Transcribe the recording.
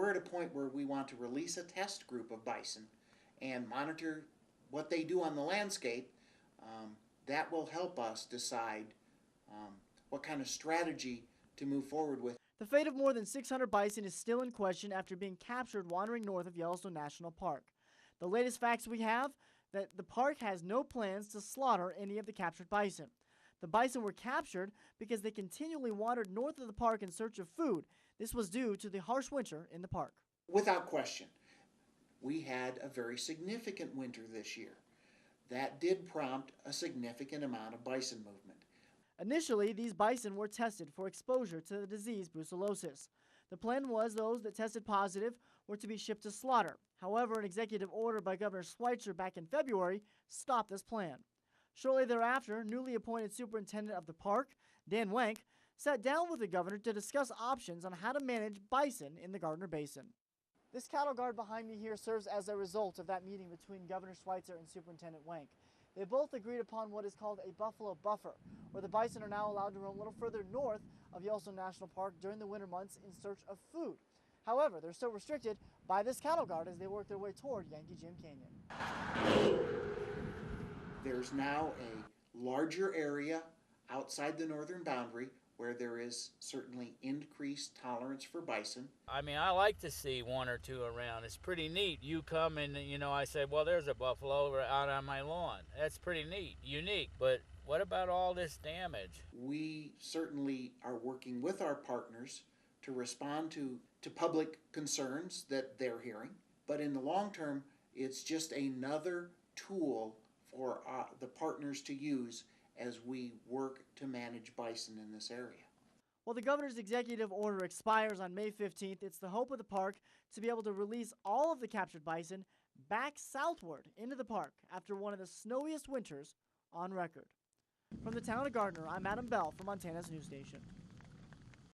we're at a point where we want to release a test group of bison and monitor what they do on the landscape. That will help us decide what kind of strategy to move forward with. The fate of more than 600 bison is still in question after being captured wandering north of Yellowstone National Park. The latest facts we have that the park has no plans to slaughter any of the captured bison. The bison were captured because they continually wandered north of the park in search of food. This was due to the harsh winter in the park. Without question, we had a very significant winter this year. That did prompt a significant amount of bison movement. Initially, these bison were tested for exposure to the disease brucellosis. The plan was those that tested positive were to be shipped to slaughter. However, an executive order by Governor Schweitzer back in February stopped this plan. Shortly thereafter, newly appointed superintendent of the park, Dan Wank, sat down with the governor to discuss options on how to manage bison in the Gardner Basin. This cattle guard behind me here serves as a result of that meeting between Governor Schweitzer and Superintendent Wank. They both agreed upon what is called a buffalo buffer, where the bison are now allowed to roam a little further north of Yellowstone National Park during the winter months in search of food. However, they're still restricted by this cattle guard as they work their way toward Yankee Jim Canyon. There's now a larger area outside the northern boundary where there is certainly increased tolerance for bison. I mean, I like to see one or two around. It's pretty neat. You come and, I say, well, there's a buffalo out on my lawn. That's pretty neat, unique. But what about all this damage? We certainly are working with our partners to respond to public concerns that they're hearing. But in the long term, it's just another tool for the partners to use as we work to manage bison in this area. While the governor's executive order expires on May 15th, it's the hope of the park to be able to release all of the captured bison back southward into the park after one of the snowiest winters on record. From the town of Gardner, I'm Adam Bell for Montana's News Station.